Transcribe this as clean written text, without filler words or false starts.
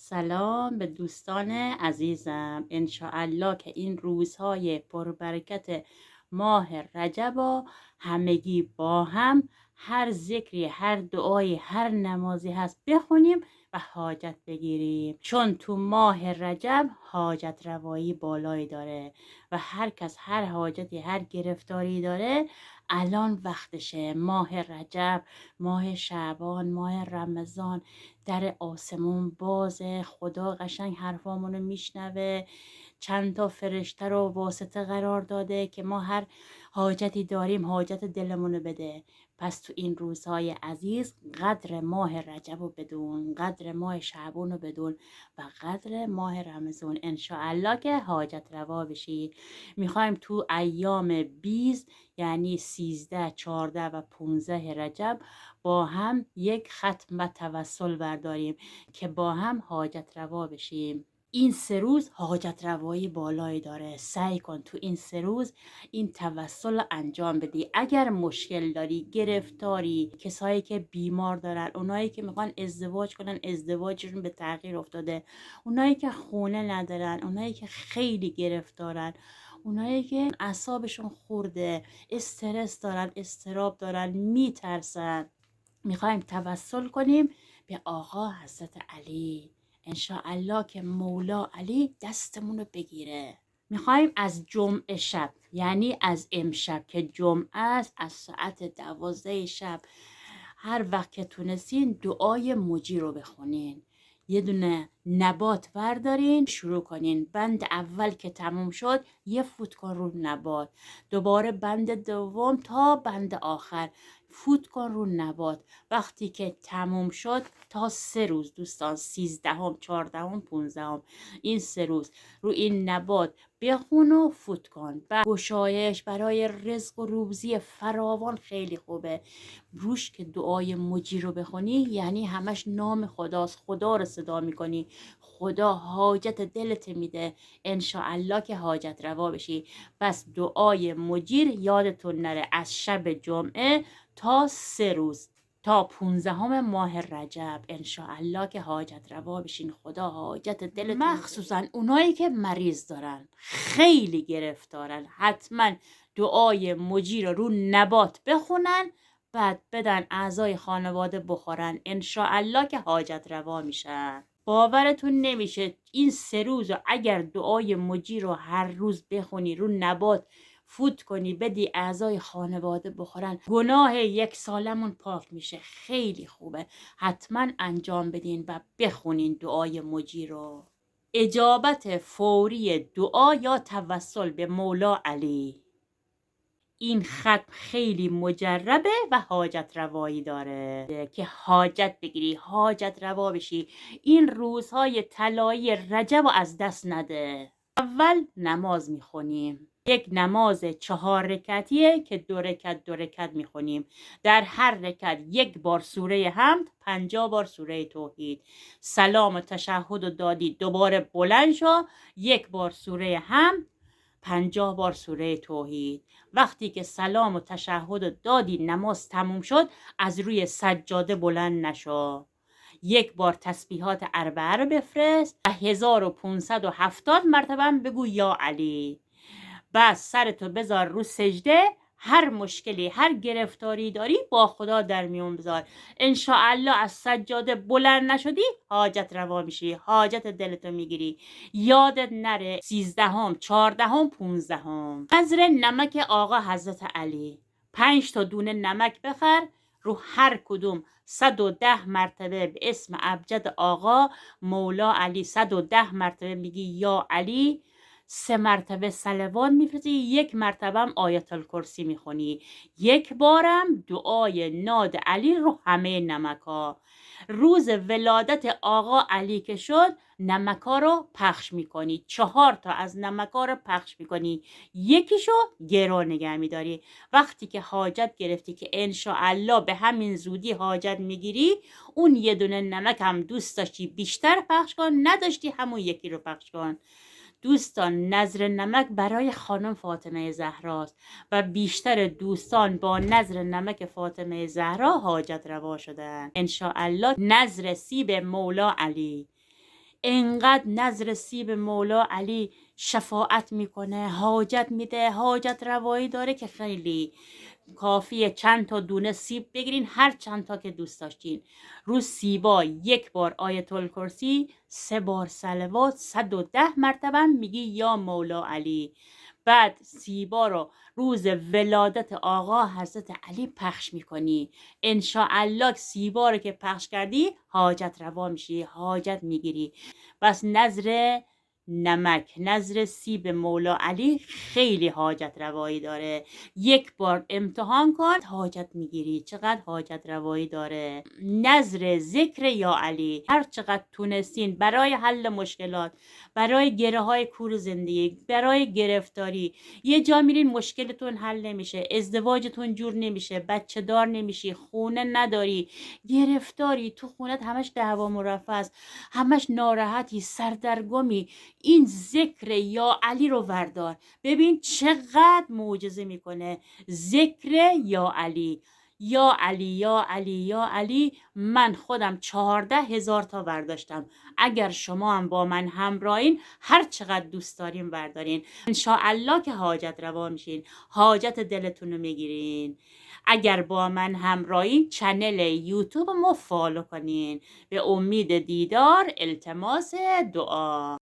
سلام به دوستان عزیزم. انشاءالله که این روزهای پربرکت ماه رجب و همگی با هم هر ذکری، هر دعایی، هر نمازی هست بخونیم و حاجت بگیریم، چون تو ماه رجب حاجت روایی بالایی داره و هر کس هر حاجتی، هر گرفتاری داره الان وقتشه. ماه رجب، ماه شعبان، ماه رمضان، در آسمون بازه. خدا قشنگ حرفامونو میشنوه، چند تا فرشته رو واسطه قرار داده که ما هر حاجتی داریم حاجت دلمونو بده. پس تو این روزهای عزیز قدر ماه رجب رو بدون، قدر ماه شعبون رو بدون و قدر ماه رمضان، انشاءالله که حاجت روا بشی. میخوایم تو ایام 20 یعنی 13 14 و 15 رجب با هم یک ختم و توسل برداریم که با هم حاجت روا بشیم. این 3 روز حاجت روایی بالایی داره. سعی کن تو این 3 روز این توسل رو انجام بدی. اگر مشکل داری، گرفتاری، کسایی که بیمار دارن، اونایی که میخوان ازدواج کنن ازدواجشون به تغییر افتاده، اونایی که خونه ندارن، اونایی که خیلی گرفتارن، اونایی که اعصابشون خورده، استرس دارن، استراب دارن، میترسن، میخوایم توسل کنیم به آقا حضرت علی، انشاءالله که مولا علی دستمون رو بگیره. میخوایم از جمعه شب، یعنی از امشب که جمعه است، از ساعت 12 شب هر وقت که تونستین دعای مجی رو بخونین. یه دونه نبات بردارین شروع کنین. بند اول که تموم شد یه فوت کن رو نبات، دوباره بند دوم تا بند آخر فوت کن رو نبات. وقتی که تموم شد تا 3 روز دوستان، 13ام، 14ام، 15ام، این 3 روز رو این نبات بخون و فوت کن. و گشایش برای رزق و روزی فراوان خیلی خوبه. روش که دعای مجی رو بخونی یعنی همش نام خداست، خدا رو صدا میکنی، خدا حاجت دلت میده، انشاءالله که حاجت روا بشی. پس دعای مجیر یادتون نره از شب جمعه تا 3 روز تا 15 ماه رجب، انشاءالله که حاجت روا بشین، خدا حاجت دلتون. مخصوصا اونایی که مریض دارن، خیلی گرفتارن، حتما دعای مجیر رو نبات بخونن، بعد بدن اعضای خانواده بخورن، انشاءالله که حاجت روا میشن. باورتون نمیشه این 3 روز اگر دعای مجیر رو هر روز بخونی، رو نبات فوت کنی، بدی اعضای خانواده بخورن، گناه 1 سالمون پاک میشه. خیلی خوبه، حتما انجام بدین و بخونین دعای مجیر رو. اجابت فوری دعا یا توسل به مولا علی. این ختم خیلی مجربه و حاجت روایی داره که حاجت بگیری، حاجت روا بشی. این روزهای طلایی رجب رو از دست نده. اول نماز میخونیم، یک نماز 4 رکعتیه که 2 رکعت 2 رکعت میخونیم. در هر رکعت 1 بار سوره حمد، 50 بار سوره توحید. سلام و تشهد و دادی، دوباره بلند شو، 1 بار سوره حمد، 50 بار سوره توحید. وقتی که سلام و تشهد و دادی، نماز تموم شد، از روی سجاده بلند نشو، 1 بار تسبیحات 4 رو بفرست و 1570 مرتبه بگو یا علی. بعد سرتو بذار رو سجده، هر مشکلی، هر گرفتاری داری با خدا در میون بذار، انشاءالله از سجاده بلند نشدی حاجت روا میشی، حاجت دلتو میگیری. یادت نره 13ام، 14ام، 15ام. نظر نمک آقا حضرت علی، 5 تا دونه نمک بخر، رو هر کدوم 110 مرتبه به اسم ابجد آقا مولا علی 110 مرتبه میگی یا علی، 3 مرتبه صلوات میفرستی، 1 مرتبه هم آیت الکرسی میخونی، 1 بارم دعای ناد علی رو همه نمکا. روز ولادت آقا علی که شد، نمکا رو پخش میکنی، 4 تا از نمکا رو پخش میکنی، 1شو گرو نگه میداری. وقتی که حاجت گرفتی که انشاءالله به همین زودی حاجت میگیری، اون 1 دونه نمک هم دوست داشتی بیشتر پخش کن، نداشتی همون 1 رو پخش کن. دوستان، نذر نمک برای خانم فاطمه زهراست و بیشتر دوستان با نذر نمک فاطمه زهرا حاجت روا شدن. انشاءالله نذر سیب مولا علی. انقدر نظر سیب مولا علی شفاعت میکنه، حاجت میده، حاجت روایی داره که خیلی کافیه چند تا دونه سیب بگیرین، هر چند تا که دوست داشتین. رو سیبا 1 بار آیت الکرسی، 3 بار صلوات، 110 مرتبه میگی یا مولا علی. بعد سیبا رو روز ولادت آقا حضرت علی پخش میکنی. انشاءالله سیبا رو که پخش کردی حاجت روا میشی، حاجت میگیری. بس نظر نمک، نظر سیب مولا علی خیلی حاجت روایی داره. 1 بار امتحان کن، حاجت میگیری. چقدر حاجت روایی داره. نظر ذکر یا علی هر چقدر تونستین برای حل مشکلات، برای گره های کور زندگی، برای گرفتاری. یه جا میرین مشکلتون حل نمیشه، ازدواجتون جور نمیشه، بچه دار نمیشی، خونه نداری، گرفتاری، تو خونت همش دعوا مرفع است، همش ناراحتی، سردرگمی. این ذکر یا علی رو وردار، ببین چقدر معجزه میکنه. ذکر یا علی، یا علی یا علی یا علی. من خودم 14,000 تا برداشتم. اگر شما هم با من همراهین هر چقدر دوست دارین بردارین، انشاءالله که حاجت روا میشین، حاجت دلتون رو میگیرین. اگر با من همراهین چنل یوتیوب ما فالو کنین. به امید دیدار، التماس دعا.